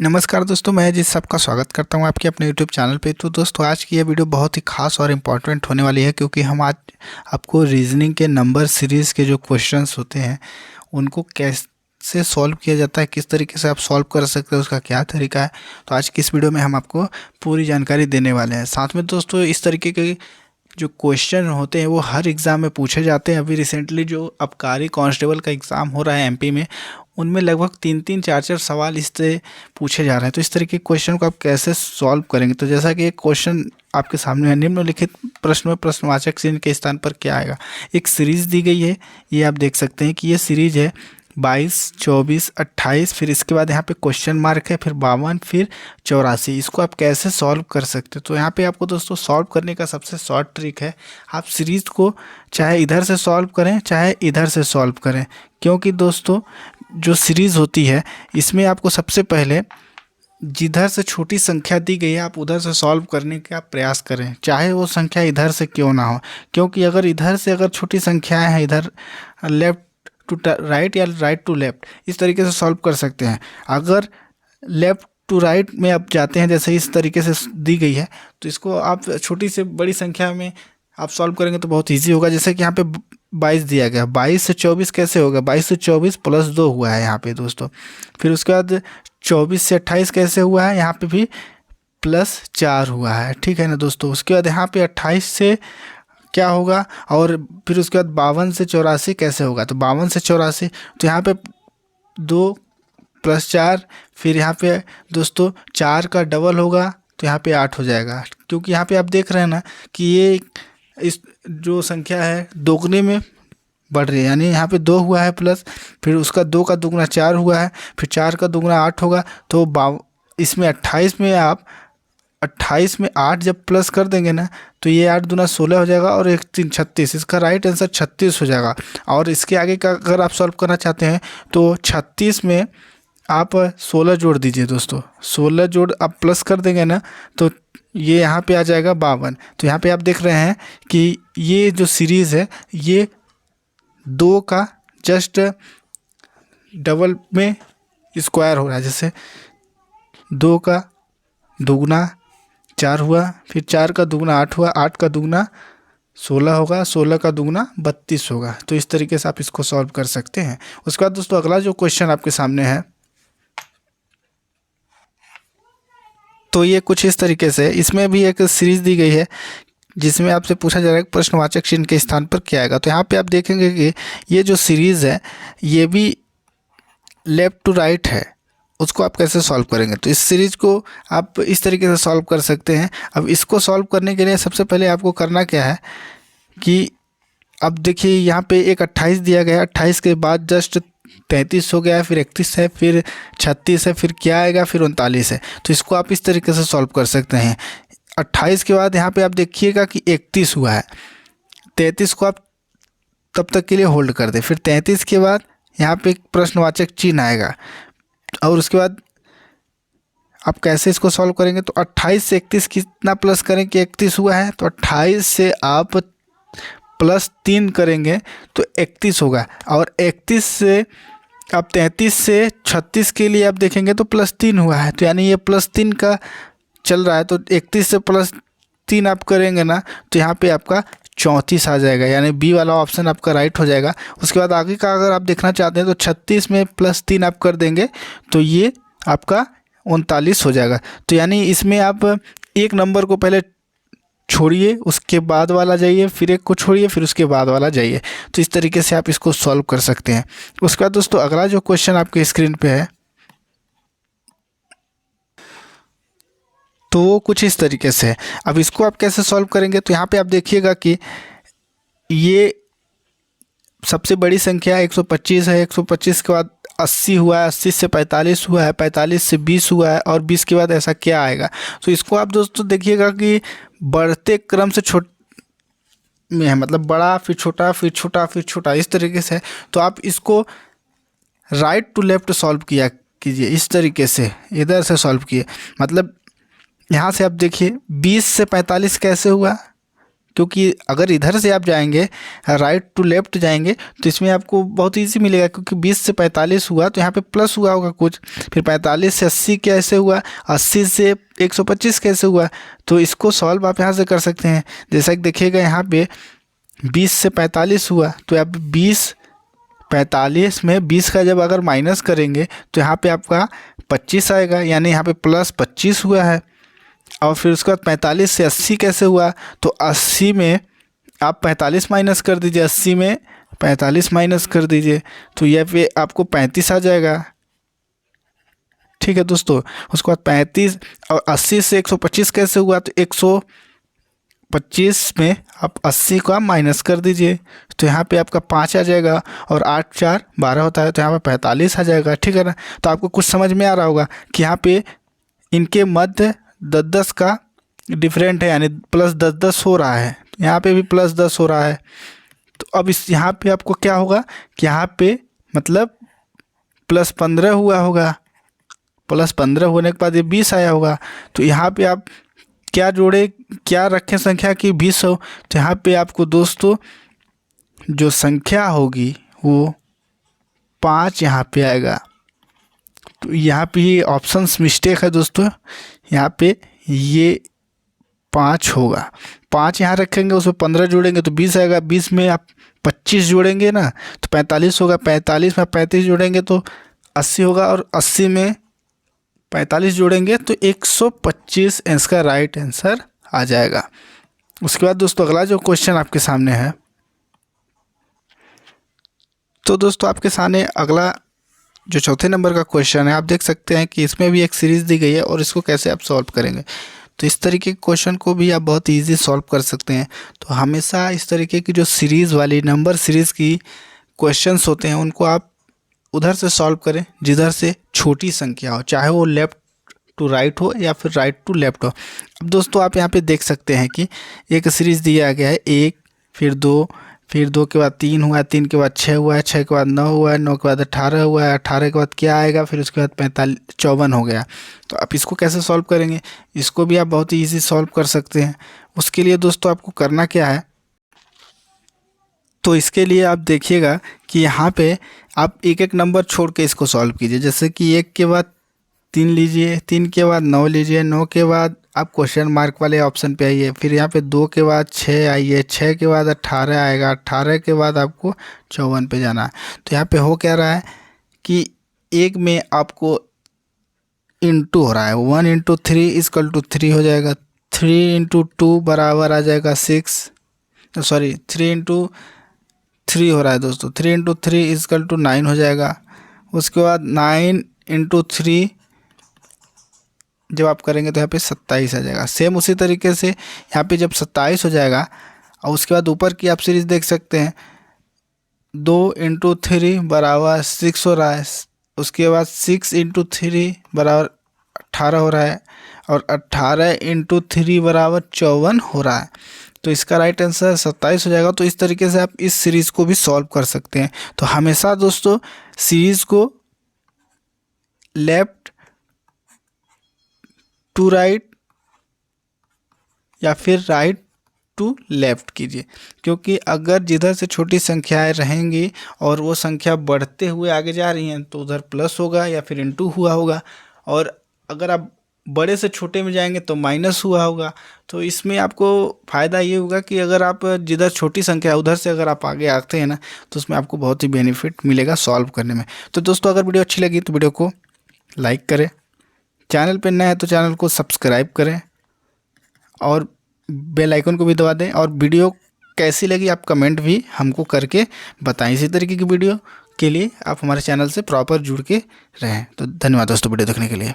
नमस्कार दोस्तों, मैं जी सबका स्वागत करता हूं आपके अपने यूट्यूब चैनल पे। तो दोस्तों, आज की ये वीडियो बहुत ही खास और इम्पॉर्टेंट होने वाली है, क्योंकि हम आज आपको रीजनिंग के नंबर सीरीज़ के जो क्वेश्चंस होते हैं उनको कैसे सॉल्व किया जाता है, किस तरीके से आप सॉल्व कर सकते हैं, उसका क्या तरीका है। तो आज की इस वीडियो में हम आपको पूरी जानकारी देने वाले हैं। साथ में दोस्तों, इस तरीके के जो क्वेश्चन होते हैं वो हर एग्ज़ाम में पूछे जाते हैं। अभी रिसेंटली जो आबकारी कांस्टेबल का एग्ज़ाम हो रहा है एमपी में, उनमें लगभग 3-3 4-4 सवाल इससे पूछे जा रहे हैं। तो इस तरीके के क्वेश्चन को आप कैसे सॉल्व करेंगे, तो जैसा कि एक क्वेश्चन आपके सामने है, निम्नलिखित प्रश्न में प्रश्नवाचक चिन्ह के स्थान पर क्या आएगा। एक सीरीज़ दी गई है, ये आप देख सकते हैं कि ये सीरीज है 22, 24, 28, फिर इसके बाद यहाँ पे क्वेश्चन मार्क है, फिर 52, फिर 84। इसको आप कैसे सॉल्व कर सकते हो। तो यहाँ पे आपको दोस्तों सॉल्व करने का सबसे शॉर्ट ट्रिक है, आप सीरीज़ को चाहे इधर से सॉल्व करें चाहे इधर से सॉल्व करें। क्योंकि दोस्तों, जो सीरीज़ होती है इसमें आपको सबसे पहले जिधर से छोटी संख्या दी गई है आप उधर से सॉल्व करने का प्रयास करें, चाहे वो संख्या इधर से क्यों ना हो। क्योंकि अगर इधर से अगर छोटी संख्याएं हैं, इधर लेफ्ट टू राइट या राइट टू लेफ्ट, इस तरीके से सॉल्व कर सकते हैं। अगर लेफ्ट टू राइट में आप जाते हैं, जैसे इस तरीके से दी गई है, तो इसको आप छोटी से बड़ी संख्या में आप सॉल्व करेंगे तो बहुत इजी होगा। जैसे कि यहाँ पे 22 दिया गया, 22 से 24 कैसे होगा, 22 से 24 प्लस 2 हुआ है यहाँ पे दोस्तों। फिर उसके बाद 24 से 28 कैसे हुआ है, यहाँ पे भी प्लस 4 हुआ है, ठीक है ना दोस्तों। उसके बाद यहाँ पे 28 से क्या होगा, और फिर उसके बाद 52 से 84 कैसे होगा, तो 52 से 84, तो यहाँ पे 2 प्लस 4, फिर यहाँ पे दोस्तों 4 का डबल होगा तो यहाँ पे 8 हो जाएगा। क्योंकि यहाँ पे आप देख रहे हैं ना कि ये इस जो संख्या है दोगुने में बढ़ रही है, यानी यहाँ पे 2 हुआ है प्लस, फिर उसका 2 का दुगुना 4 हुआ है, फिर 4 का दुगुना 8 होगा। तो इसमें 28 में आप 28 में 8 जब प्लस कर देंगे ना, तो ये 8 दूना 16 हो जाएगा और 1 3 36, इसका राइट आंसर 36 हो जाएगा। और इसके आगे का अगर आप सॉल्व करना चाहते हैं तो 36 में आप 16 जोड़ दीजिए दोस्तों, 16 जोड़ आप प्लस कर देंगे ना, तो ये यहाँ पे आ जाएगा 52। तो यहाँ पे आप देख रहे हैं कि ये जो सीरीज़ है ये 2 का जस्ट डबल में स्क्वायर हो रहा है। जैसे 2 का दुगुना 4 हुआ, फिर 4 का दुगुना 8 हुआ, 8 का दुगुना 16 होगा, 16 का दुगुना 32 होगा। तो इस तरीके से आप इसको सॉल्व कर सकते हैं। उसके बाद दोस्तों, अगला जो क्वेश्चन आपके सामने है, तो ये कुछ इस तरीके से, इसमें भी एक सीरीज़ दी गई है जिसमें आपसे पूछा जा रहा है प्रश्नवाचक चिन्ह के स्थान पर क्या आएगा। तो यहाँ पे आप देखेंगे कि ये जो सीरीज़ है ये भी लेफ़्ट टू राइट है, उसको आप कैसे सॉल्व करेंगे। तो इस सीरीज़ को आप इस तरीके से सॉल्व कर सकते हैं। अब इसको सॉल्व करने के लिए सबसे पहले आपको करना क्या है कि अब देखिए यहाँ पे एक 28 दिया गया है, 28 के बाद जस्ट 33 हो गया है, फिर 31 है, फिर 36 है, फिर क्या आएगा, फिर 39 है। तो इसको आप इस तरीके से सॉल्व कर सकते हैं। 28 के बाद यहाँ पे आप देखिएगा कि 31 हुआ है, 33 को आप तब तक के लिए होल्ड कर दें, फिर 33 के बाद यहाँ पे एक प्रश्नवाचक चिन्ह आएगा, और उसके बाद आप कैसे इसको सॉल्व करेंगे। तो 28 से 31 कितना प्लस करें कि 31 हुआ है, तो 28 से आप प्लस 3 करेंगे तो 31 होगा, और 31 से आप 33 से 36 के लिए आप देखेंगे तो प्लस 3 हुआ है, तो यानी ये प्लस 3 का चल रहा है। तो 31 से प्लस 3 आप करेंगे ना, तो यहाँ पे आपका 34 आ जाएगा, यानी बी वाला ऑप्शन आपका राइट हो जाएगा। उसके बाद आगे का अगर आप देखना चाहते हैं तो 36 में प्लस 3 आप कर देंगे तो ये आपका 39 हो जाएगा। तो यानी इसमें आप एक नंबर को पहले छोड़िए, उसके बाद वाला जाइए, फिर एक को छोड़िए, फिर उसके बाद वाला जाइए। तो इस तरीके से आप इसको सॉल्व कर सकते हैं। उसके बाद दोस्तों, अगला जो क्वेश्चन आपके स्क्रीन पे है तो वो कुछ इस तरीके से है। अब इसको आप कैसे सॉल्व करेंगे, तो यहाँ पे आप देखिएगा कि ये सबसे बड़ी संख्या 125 है, 125 के बाद 80 हुआ है, 80 से 45 हुआ है, 45 से 20 हुआ है, और 20 के बाद ऐसा क्या आएगा। तो इसको आप दोस्तों देखिएगा कि बढ़ते क्रम से में है, मतलब बड़ा फिर छोटा फिर छोटा फिर छोटा, इस तरीके से। तो आप इसको राइट टू लेफ्ट सॉल्व किया कीजिए, इस तरीके से इधर से सॉल्व किए। मतलब यहाँ से आप देखिए 20 से 45 कैसे हुआ, क्योंकि अगर इधर से आप जाएंगे राइट टू लेफ्ट जाएंगे तो इसमें आपको बहुत इजी मिलेगा, क्योंकि 20 से 45 हुआ तो यहाँ पे प्लस हुआ होगा कुछ, फिर 45 से 80 कैसे हुआ, 80 से 125 कैसे हुआ, तो इसको सॉल्व आप यहाँ से कर सकते हैं। जैसा कि देखिएगा यहाँ पे 20 से 45 हुआ तो आप 45 में 20 का जब अगर माइनस करेंगे तो यहाँ पे आपका 25 आएगा, यानी यहाँ पे प्लस 25 हुआ है। और फिर उसके बाद 45 से 80 कैसे हुआ, तो 80 में आप 45 माइनस कर दीजिए, 80 में 45 माइनस कर दीजिए तो यह पे आपको 35 आ जाएगा। ठीक है दोस्तों, उसके बाद 35 और 80 से 125 कैसे हुआ, तो 125 में आप 80 का माइनस कर दीजिए तो यहाँ पे आपका 5 आ जाएगा, और 8 4 12 होता है तो यहाँ पे 45 आ जाएगा। ठीक है ना, तो आपको कुछ समझ में आ रहा होगा कि यहाँ पे इनके मध्य 10-10 का डिफरेंट है, यानी प्लस 10-10 हो रहा है, यहाँ पे भी प्लस 10 हो रहा है। तो अब इस यहाँ पे आपको क्या होगा कि यहाँ पे मतलब प्लस 15 हुआ होगा, प्लस 15 होने के बाद ये 20 आया होगा। तो यहाँ पे आप क्या जोड़े, क्या रखें संख्या की 20 हो, तो यहाँ पे आपको दोस्तों जो संख्या होगी वो 5 यहाँ पे आएगा। तो यहाँ पे ये ऑप्शंस मिस्टेक है दोस्तों, यहाँ पे ये 5 होगा, 5 यहाँ रखेंगे, उसमें 15 जोड़ेंगे तो 20 आएगा, 20 में आप 25 जोड़ेंगे ना तो 45 होगा, 45 में 35 जोड़ेंगे तो 80 होगा, और 80 में 45 जोड़ेंगे तो 125 इसका राइट आंसर आ जाएगा। उसके बाद दोस्तों अगला जो क्वेश्चन आपके सामने है, तो दोस्तों आपके सामने अगला जो चौथे नंबर का क्वेश्चन है, आप देख सकते हैं कि इसमें भी एक सीरीज़ दी गई है और इसको कैसे आप सॉल्व करेंगे। तो इस तरीके के क्वेश्चन को भी आप बहुत इजी सॉल्व कर सकते हैं। तो हमेशा इस तरीके की जो सीरीज़ वाली नंबर सीरीज़ की क्वेश्चंस होते हैं उनको आप उधर से सॉल्व करें जिधर से छोटी संख्या हो, चाहे वो लेफ़्ट टू राइट हो या फिर राइट टू लेफ़्ट हो। अब दोस्तों आप यहाँ पे देख सकते हैं कि एक सीरीज़ दिया गया है, 1 फिर 2 फिर 2 के बाद 3 हुआ, 3 के बाद 6 हुआ है, 6 के बाद 9 हुआ है, 9 के बाद 18 हुआ है, 18 के बाद क्या आएगा, फिर उसके बाद 54 हो गया। तो आप इसको कैसे सॉल्व करेंगे, इसको भी आप बहुत ही ईजी सॉल्व कर सकते हैं। उसके लिए दोस्तों आपको करना क्या है, तो इसके लिए आप देखिएगा कि यहाँ पे आप एक एक नंबर छोड़ के इसको सॉल्व कीजिए। जैसे कि 1 के बाद 3 लीजिए, 3 के बाद 9 लीजिए, 9 के बाद आप क्वेश्चन मार्क वाले ऑप्शन पे आइए, फिर यहाँ पे 2 के बाद 6 आइए, 6 के बाद 18 आएगा, 18 के बाद आपको 54 पे जाना है। तो यहाँ पे हो क्या रहा है कि एक में आपको इंटू हो रहा है, 1 इंटू 3 इक्वल टू 3 हो जाएगा, 3 इंटू 2 बराबर आ जाएगा 6, सॉरी 3 इंटू 3 हो रहा है दोस्तों, 3 इंटू 3 इक्वल टू 9 हो जाएगा। उसके बाद 9 इंटू 3 जब आप करेंगे तो यहाँ पे 27 आ जाएगा। सेम उसी तरीके से यहाँ पे जब 27 हो जाएगा और उसके बाद ऊपर की आप सीरीज देख सकते हैं, 2 इंटू 3 बराबर 6 हो रहा है, उसके बाद 6 इंटू 3 बराबर 18 हो रहा है, और 18 इंटू 3 बराबर 54 हो रहा है। तो इसका राइट आंसर 27 हो जाएगा। तो इस तरीके से आप इस सीरीज़ को भी सॉल्व कर सकते हैं। तो हमेशा दोस्तों सीरीज़ को लेफ्ट टू राइट या फिर राइट टू लेफ़्ट कीजिए, क्योंकि अगर जिधर से छोटी संख्याएं रहेंगी और वो संख्या बढ़ते हुए आगे जा रही हैं तो उधर प्लस होगा या फिर इंटू हुआ होगा, और अगर आप बड़े से छोटे में जाएंगे तो माइनस हुआ होगा। तो इसमें आपको फ़ायदा ये होगा कि अगर आप जिधर छोटी संख्या है उधर से अगर आप आगे आते हैं ना तो उसमें आपको बहुत ही बेनिफिट मिलेगा सॉल्व करने में। तो दोस्तों अगर वीडियो अच्छी लगी तो वीडियो को लाइक करें, चैनल पर नए हैं तो चैनल को सब्सक्राइब करें और बेल आइकन को भी दबा दें, और वीडियो कैसी लगी आप कमेंट भी हमको करके बताएं। इसी तरीके की वीडियो के लिए आप हमारे चैनल से प्रॉपर जुड़ के रहें। तो धन्यवाद दोस्तों वीडियो देखने के लिए।